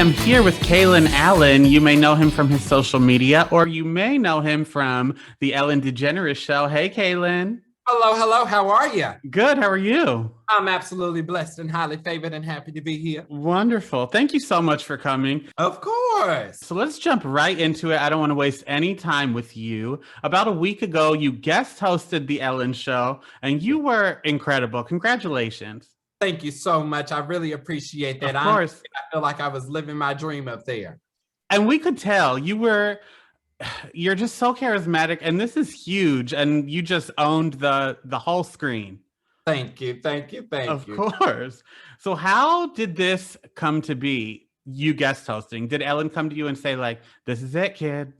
am here with Kalen Allen. You may know him from his social media, or you may know him from the Ellen DeGeneres show. Hey, Kalen. Hello, hello. How are you? Good. How are you? I'm absolutely blessed and highly favored and happy to be here. Wonderful. Thank you so much for coming. Of course. So let's jump right into it. I don't want to waste any time with you. About a week ago, you guest hosted the Ellen show, and you were incredible. Congratulations. Thank you so much. I really appreciate that. Of course. I feel like I was living my dream up there. And we could tell you're just so charismatic, and this is huge, and you just owned the whole screen. Thank you. Of course. So how did this come to be, you guest hosting? Did Ellen come to you and say, like, this is it, kid?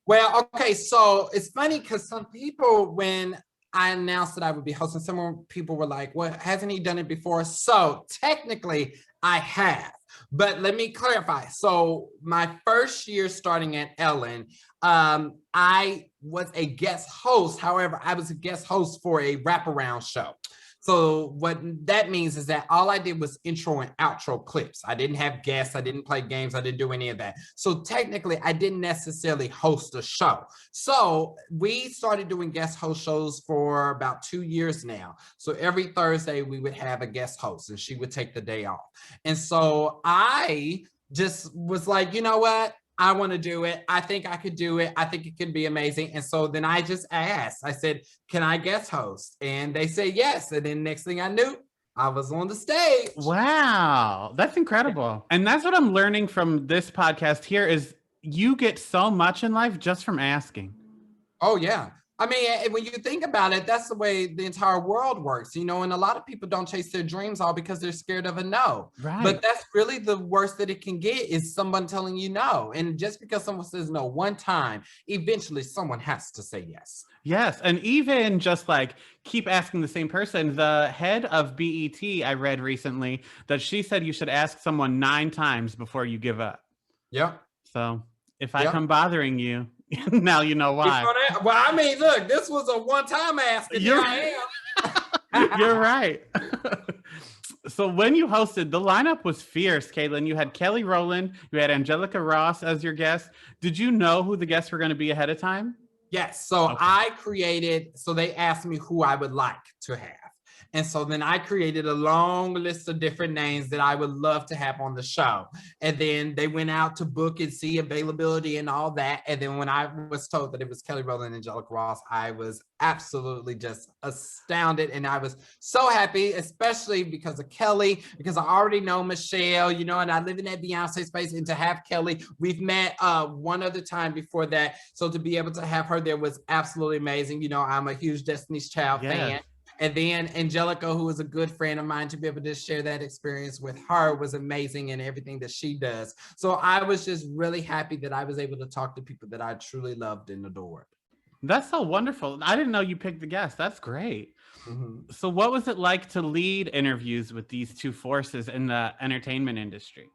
Well, okay, so it's funny because some people, when I announced that I would be hosting, some people were like, well, hasn't he done it before? So technically I have, but let me clarify. So my first year starting at Ellen, I was a guest host. However, I was a guest host for a wraparound show. So what that means is that all I did was intro and outro clips. I didn't have guests. I didn't play games. I didn't do any of that. So technically, I didn't necessarily host a show. So we started doing guest host shows for about 2 years now. So every Thursday, we would have a guest host and she would take the day off. And so I just was like, you know what? I want to do it. I think I could do it. I think it could be amazing. And so then I just asked, I said, can I guest host? And they said yes. And then next thing I knew, I was on the stage. Wow. That's incredible. And that's what I'm learning from this podcast here is you get so much in life just from asking. Oh, yeah. I mean, when you think about it, that's the way the entire world works, you know, and a lot of people don't chase their dreams all because they're scared of a no. Right. But that's really the worst that it can get is someone telling you no. And just because someone says no one time, eventually someone has to say yes. Yes. And even just like keep asking the same person. The head of BET, I read recently that she said you should ask someone 9 times before you give up. Yep. So if I come bothering you, now you know why. Well, I mean, look, this was a one-time ask. I am. You're right. So when you hosted, the lineup was fierce, Kalen. You had Kelly Rowland, you had Angelica Ross as your guest. Did you know who the guests were going to be ahead of time? Yes. So so they asked me who I would like to have. And so then I created a long list of different names that I would love to have on the show. And then they went out to book and see availability and all that. And then when I was told that it was Kelly Rowland and Angelica Ross, I was absolutely just astounded. And I was so happy, especially because of Kelly, because I already know Michelle, you know, and I live in that Beyonce space. And to have Kelly, we've met one other time before that. So to be able to have her there was absolutely amazing. You know, I'm a huge Destiny's Child fan. And then Angelica, who is a good friend of mine, to be able to share that experience with her was amazing in everything that she does. So I was just really happy that I was able to talk to people that I truly loved and adored. That's so wonderful. I didn't know you picked the guest. That's great. Mm-hmm. So what was it like to lead interviews with these two forces in the entertainment industry?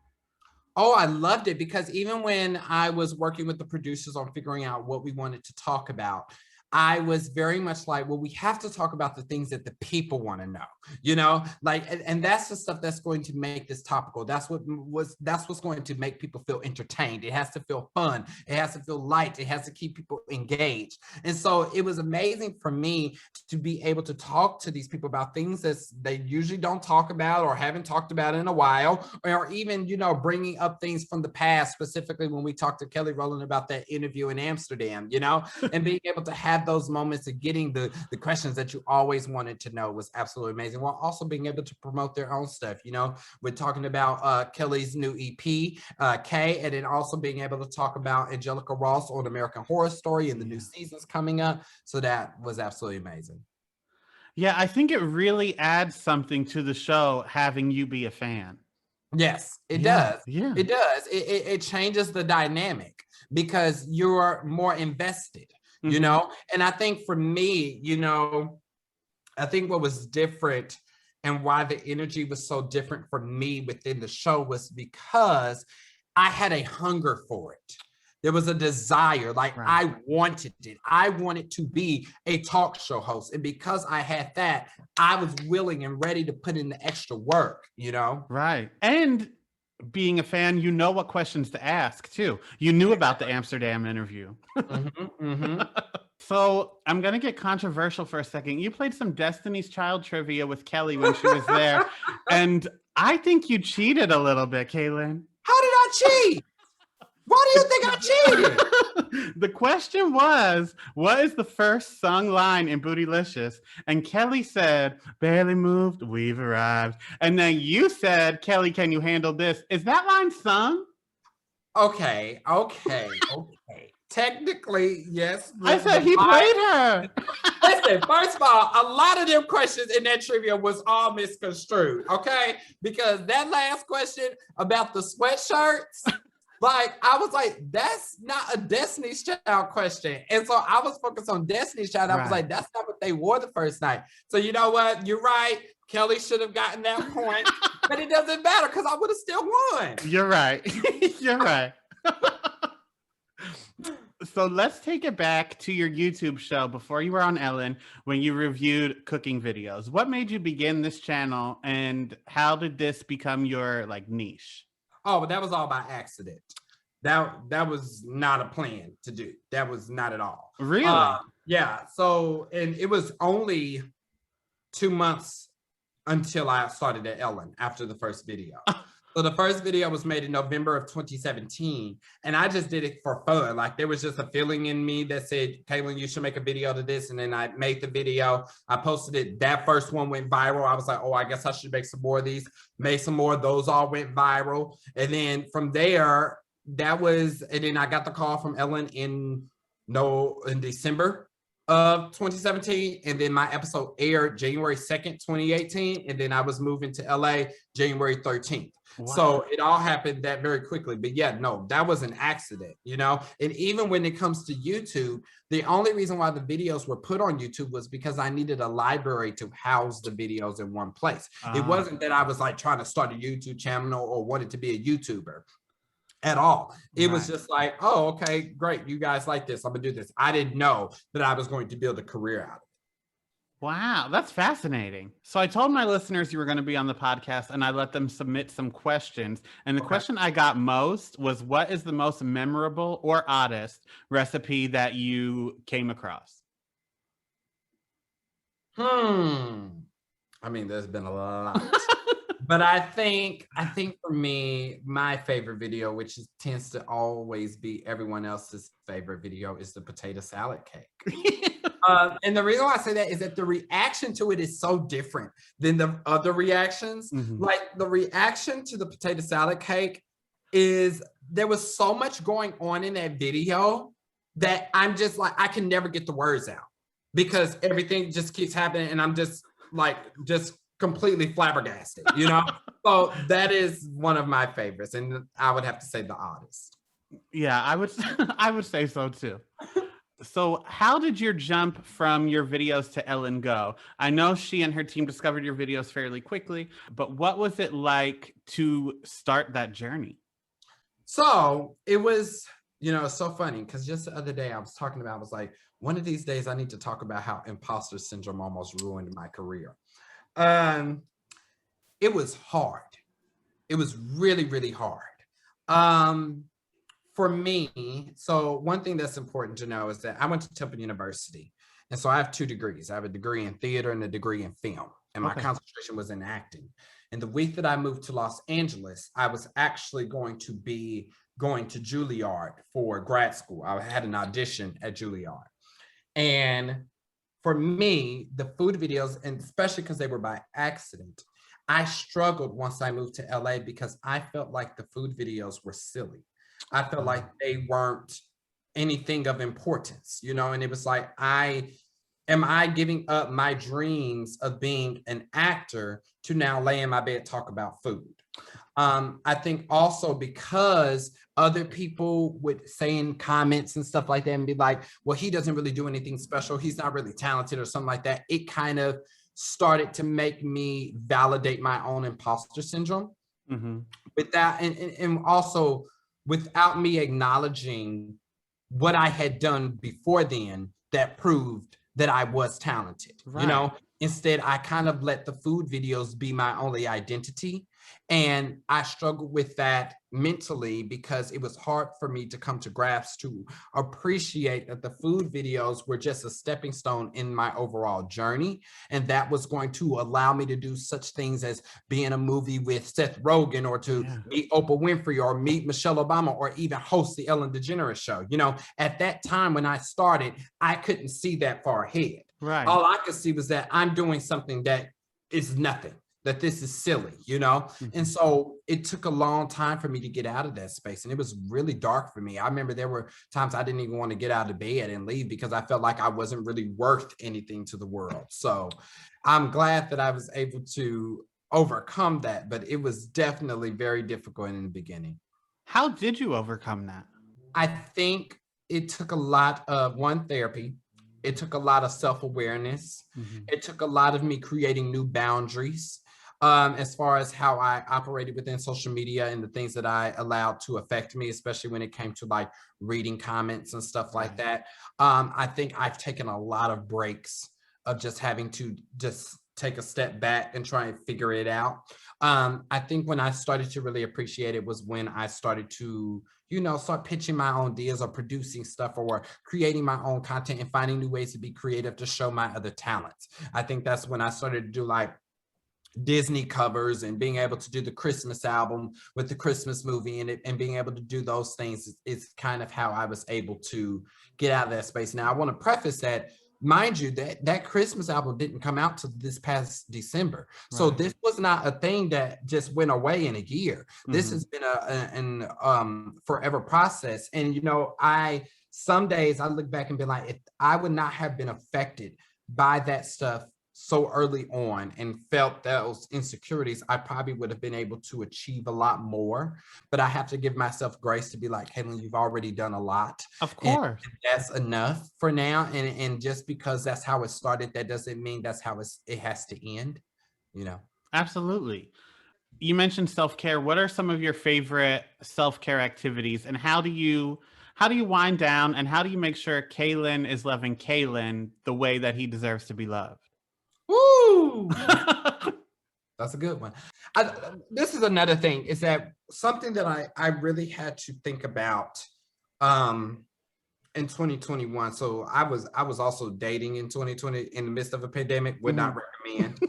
Oh, I loved it because even when I was working with the producers on figuring out what we wanted to talk about, I was very much like, well, we have to talk about the things that the people want to know, you know, like, and that's the stuff that's going to make this topical. That's what's going to make people feel entertained. It has to feel fun. It has to feel light. It has to keep people engaged. And so it was amazing for me to be able to talk to these people about things that they usually don't talk about or haven't talked about in a while, or even, you know, bringing up things from the past, specifically when we talked to Kelly Rowland about that interview in Amsterdam, you know, and being able to have those moments of getting the questions that you always wanted to know was absolutely amazing, while also being able to promote their own stuff. You know, we're talking about Kelly's new EP, K, and then also being able to talk about Angelica Ross on American Horror Story and the new seasons coming up. So that was absolutely amazing. Yeah, I think it really adds something to the show having you be a fan. Yes, it does. Yeah, it does. It changes the dynamic because you're more invested. You know, and I think for me, you know, I think what was different and why the energy was so different for me within the show was because I had a hunger for it. There was a desire, like I wanted it. I wanted to be a talk show host. And because I had that, I was willing and ready to put in the extra work, you know? Right. And being a fan, you know what questions to ask too. You knew about the Amsterdam interview. So I'm going to get controversial for a second. You played some Destiny's Child trivia with Kelly when she was there. And I think you cheated a little bit, Kalen. How did I cheat? Why do you think I cheated? The question was, what is the first sung line in Bootylicious? And Kelly said, barely moved, we've arrived. And then you said, Kelly, can you handle this? Is that line sung? Okay. Technically, yes. I said he played her. Listen, first of all, a lot of them questions in that trivia was all misconstrued, okay? Because that last question about the sweatshirts, like, I was like, that's not a Destiny's Child question. And so I was focused on Destiny's Child. I was like, that's not what they wore the first night. So you know what? You're right. Kelly should have gotten that point, but it doesn't matter because I would have still won. You're right. You're right. So let's take it back to your YouTube show before you were on Ellen, when you reviewed cooking videos. What made you begin this channel, and how did this become your like niche? Oh, but that was all by accident. That was not a plan to do. That was not at all. Really? Yeah. So, and it was only 2 months until I started at Ellen after the first video. So the first video was made in November of 2017, and I just did it for fun. Like, there was just a feeling in me that said, Kalen, you should make a video to this. And then I made the video. I posted it. That first one went viral. I was like, oh, I guess I should make some more of these. Made some more. Those all went viral. And then from there, and then I got the call from Ellen in December of 2017, and then my episode aired January 2nd, 2018, and then I was moving to LA January 13th. Wow. So it all happened that very quickly. But yeah, no, that was an accident, you know? And even when it comes to YouTube, the only reason why the videos were put on YouTube was because I needed a library to house the videos in one place. It wasn't that I was like trying to start a YouTube channel or wanted to be a YouTuber at all. It was just like, oh, okay, great. You guys like this. I'm gonna do this. I didn't know that I was going to build a career out of it. Wow, that's fascinating. So I told my listeners you were going to be on the podcast, and I let them submit some questions. And the question I got most was, what is the most memorable or oddest recipe that you came across? I mean, there's been a lot. But I think for me, my favorite video, which tends to always be everyone else's favorite video, is the potato salad cake. And the reason why I say that is that the reaction to it is so different than the other reactions. Like, the reaction to the potato salad cake is, there was so much going on in that video that I'm just like, I can never get the words out because everything just keeps happening, and I'm just completely flabbergasted, you know? So that is one of my favorites, and I would have to say the oddest. Yeah, I would say so too. So how did your jump from your videos to Ellen go? I know she and her team discovered your videos fairly quickly, but what was it like to start that journey? So it was, it's so funny because just the other day I was like, one of these days I need to talk about how imposter syndrome almost ruined my career. It was hard. It was really, really hard. For me, so one thing that's important to know is that I went to Temple University. And so I have 2 degrees. I have a degree in theater and a degree in film. And my concentration was in acting. And the week that I moved to Los Angeles, I was actually going to be going to Juilliard for grad school. I had an audition at Juilliard. And for me, the food videos, and especially because they were by accident, I struggled once I moved to LA because I felt like the food videos were silly. I felt like they weren't anything of importance, and it was like, am I giving up my dreams of being an actor to now lay in my bed, talk about food? I think also because other people would say in comments and stuff like that and be like, well, he doesn't really do anything special. He's not really talented or something like that. It kind of started to make me validate my own imposter syndrome with that. And also without me acknowledging what I had done before then that proved that I was talented, Instead, I kind of let the food videos be my only identity. And I struggled with that mentally because it was hard for me to come to grasp to appreciate that the food videos were just a stepping stone in my overall journey. And that was going to allow me to do such things as be in a movie with Seth Rogen, or to meet Oprah Winfrey, or meet Michelle Obama, or even host the Ellen DeGeneres show. You know, at that time when I started, I couldn't see that far ahead. Right. All I could see was that I'm doing something that is nothing, that this is silly, you know? Mhm. And so it took a long time for me to get out of that space. And it was really dark for me. I remember there were times I didn't even want to get out of bed and leave because I felt like I wasn't really worth anything to the world. So I'm glad that I was able to overcome that, but it was definitely very difficult in the beginning. How did you overcome that? I think it took a lot of therapy. It took a lot of self-awareness. Mhm. It took a lot of me creating new boundaries as far as how I operated within social media and the things that I allowed to affect me, especially when it came to like reading comments and stuff like that. I think I've taken a lot of breaks of just having to just take a step back and try and figure it out. I think when I started to really appreciate it was when I started to, you know, start pitching my own ideas or producing stuff or creating my own content and finding new ways to be creative to show my other talents. I think that's when I started to do like Disney covers and being able to do the Christmas album with the Christmas movie and being able to do those things is kind of how I was able to get out of that space. Now, I want to preface that, mind you, that Christmas album didn't come out till this past December. So Right. this was not a thing that just went away in a year. This Mhm. has been an forever process. And, you know, some days I look back and be like, if I would not have been affected by that stuff so early on and felt those insecurities, I probably would have been able to achieve a lot more. But I have to give myself grace to be like, Kalen, you've already done a lot. Of And course. that's enough for now. And just because that's how it started, that doesn't mean that's how it has to end, you know. Absolutely. You mentioned self-care. What are some of your favorite self-care activities, and how do you wind down, and how do you make sure Kalen is loving Kalen the way that he deserves to be loved? Woo! That's a good one. This is another thing, is that something that I really had to think about um in 2021. So I was also dating in 2020 in the midst of a pandemic, would not Mhm. recommend.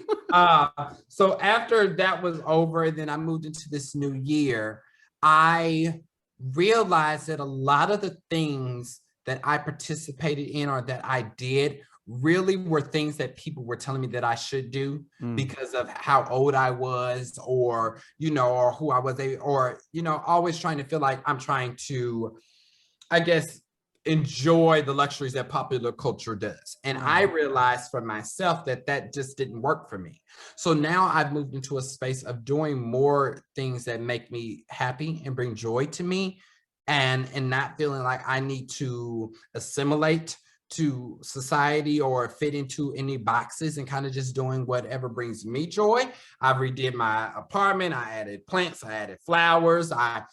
So after that was over, then I moved into this new year. I realized that a lot of the things that I participated in or that I did really were things that people were telling me that I should do Mm. because of how old I was, or, you know, or who I was, or, you know, always trying to feel like I'm trying to, I guess, enjoy the luxuries that popular culture does. And I Right. realized for myself that that just didn't work for me. So now I've moved into a space of doing more things that make me happy and bring joy to me, and not feeling like I need to assimilate to society or fit into any boxes, and kind of just doing whatever brings me joy. I redid my apartment. I added plants. I added flowers. I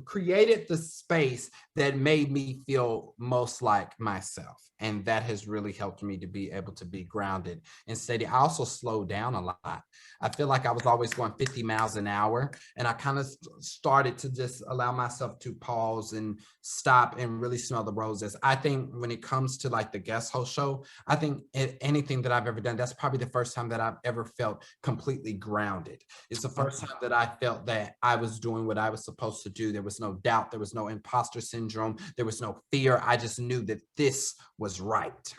created the space that made me feel most like myself. And that has really helped me to be able to be grounded and steady. I also slowed down a lot. I feel like I was always going 50 miles an hour. And I kind of started to just allow myself to pause and stop and really smell the roses. I think when it comes to like the guest host show, I think anything that I've ever done, that's probably the first time that I've ever felt completely grounded. It's the first time that I felt that I was doing what I was supposed to do. There was no doubt. There was no imposter syndrome. There was no fear. I just knew that this was right.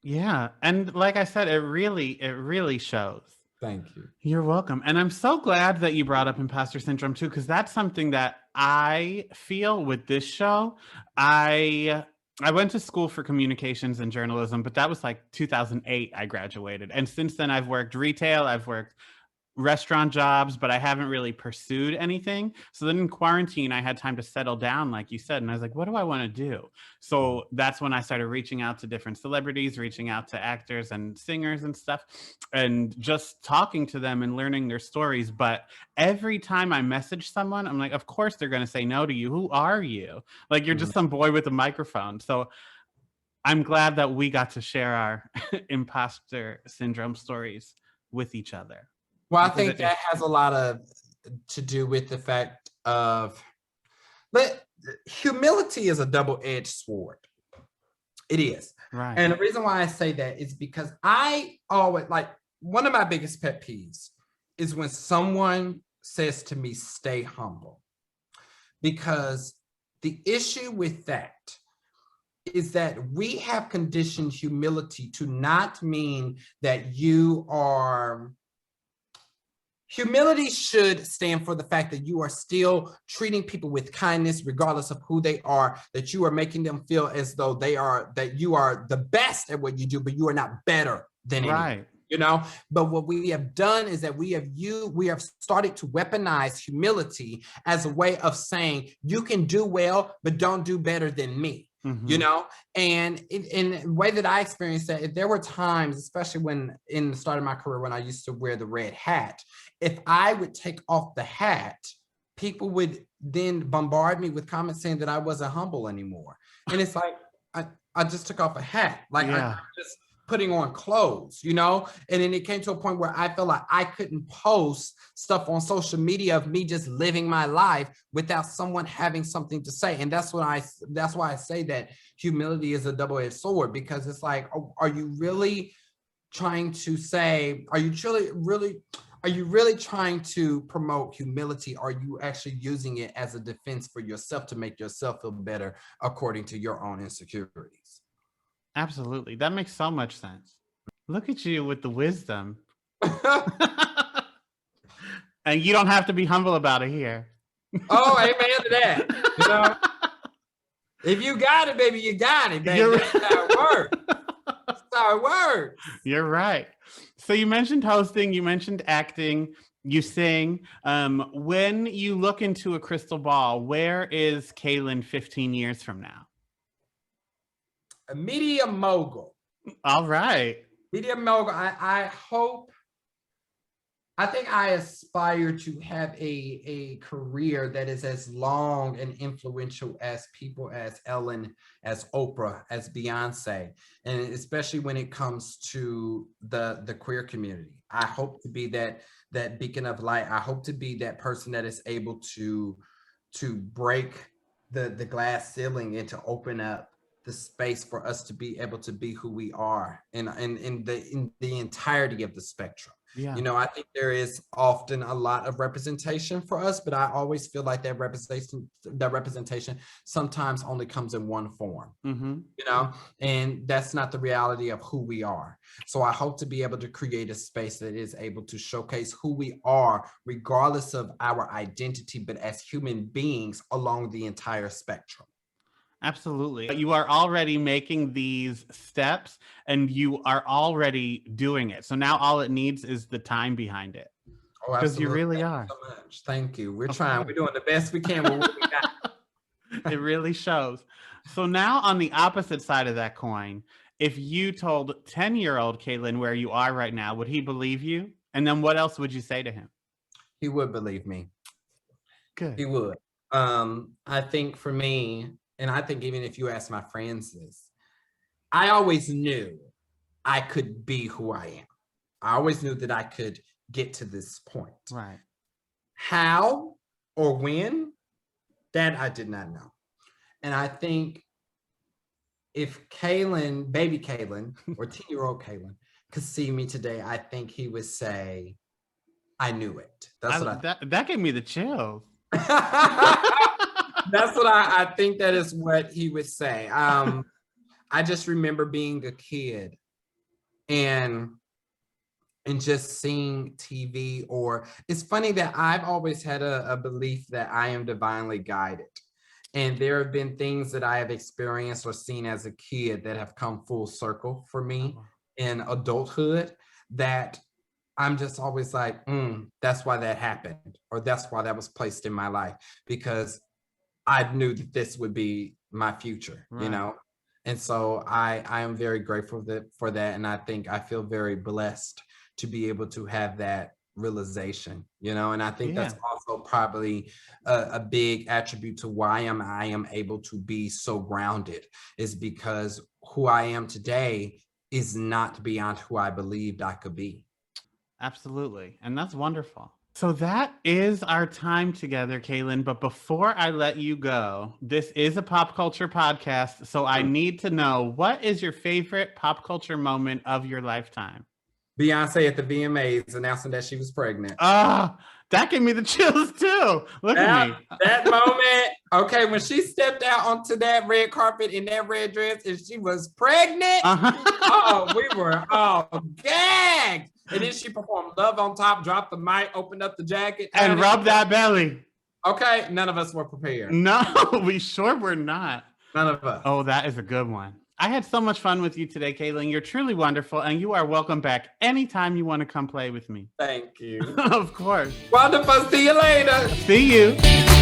Yeah. And like I said, it really shows. Thank you. You're welcome. And I'm so glad that you brought up imposter syndrome too, because that's something that I feel with this show. I went to school for communications and journalism, but that was like 2008 I graduated. And since then I've worked retail, I've worked restaurant jobs, but I haven't really pursued anything. So then in quarantine, I had time to settle down, like you said. And I was like, what do I want to do? So that's when I started reaching out to different celebrities, reaching out to actors and singers and stuff, and just talking to them and learning their stories. But every time I message someone, I'm like, of course they're going to say no to you. Who are you? Like, you're just some boy with a microphone. So I'm glad that we got to share our imposter syndrome stories with each other. Well, I Because think that has a lot of to do with the fact of, but humility is a double-edged sword. It is. right. And the reason why I say that is because I always, like, one of my biggest pet peeves is when someone says to me, stay humble. Because the issue with that is that we have conditioned humility to not mean that you are. Humility should stand for the fact that you are still treating people with kindness, regardless of who they are, that you are making them feel as though that you are the best at what you do, but you are not better than anyone. You know, but what we have done is that we have started to weaponize humility as a way of saying you can do well, but don't do better than me. You know, and in the way that I experienced that, there were times, especially when in the start of my career, when I used to wear the red hat, if I would take off the hat, people would then bombard me with comments saying that I wasn't humble anymore. And it's like, I just took off a hat. Like I'm just putting on clothes, you know? And then it came to a point where I felt like I couldn't post stuff on social media of me just living my life without someone having something to say. And that's why I say that humility is a double-edged sword, because it's like, are you really trying to say, are you really trying to promote humility? Or are you actually using it as a defense for yourself to make yourself feel better according to your own insecurities? Absolutely. That makes so much sense. Look at you with the wisdom. And you don't have to be humble about it here. Oh, amen to that. You know, if you got it, baby, you got it, baby. That's how it works. That's how it works. You're right. So you mentioned hosting, you mentioned acting, you sing. When you look into a crystal ball, where is Kalen 15 years from now? A media mogul. All right. Media mogul. I think I aspire to have a career that is as long and influential as people as Ellen, as Oprah, as Beyonce, and especially when it comes to the queer community. I hope to be that beacon of light. I hope to be that person that is able to break the glass ceiling and to open up the space for us to be able to be who we are in the entirety of the spectrum. Yeah. You know, I think there is often a lot of representation for us, but I always feel like that representation sometimes only comes in one form, you know, and that's not the reality of who we are. So I hope to be able to create a space that is able to showcase who we are, regardless of our identity, but as human beings along the entire spectrum. Absolutely. You are already making these steps and you are already doing it. So now all it needs is the time behind it. Oh, because you absolutely. really Thank are. you so much. Thank you. We're Of trying. course. We're doing the best we can with what we got. It really shows. So now on the opposite side of that coin, if you told 10-year-old Kalen where you are right now, would he believe you? And then what else would you say to him? He would believe me. Good. He would. I think for me, and I think even if you ask my friends this, I always knew I could be who I am. I always knew that I could get to this point. Right. How or when, that I did not know. And I think if Kalen, baby Kalen, or 10-year-old Kalen could see me today, I think he would say, I knew it. That gave me the chills. That's what I think that is what he would say. I just remember being a kid and just seeing TV, or it's funny that I've always had a belief that I am divinely guided. And there have been things that I have experienced or seen as a kid that have come full circle for me in adulthood, that I'm just always like, that's why that happened, or that's why that was placed in my life, because I knew that this would be my future, you know? And so I am very grateful for that. And I think I feel very blessed to be able to have that realization, and I think Yeah. that's also probably a big attribute to why I am able to be so grounded, is because who I am today is not beyond who I believed I could be. Absolutely. And that's wonderful. So that is our time together, Kalen. But before I let you go, this is a pop culture podcast. So I need to know, what is your favorite pop culture moment of your lifetime? Beyonce at the VMAs announcing that she was pregnant. That gave me the chills too. Look at me. That moment, okay, when she stepped out onto that red carpet in that red dress and she was pregnant, we were all gagged. And then she performed Love on Top, dropped the mic, opened up the jacket. And rubbed that belly. Okay, none of us were prepared. No, we sure were not. None of us. Oh, that is a good one. I had so much fun with you today, Kalen. You're truly wonderful, and you are welcome back anytime you want to come play with me. Thank you. Of course. Wonderful. See you later. See you.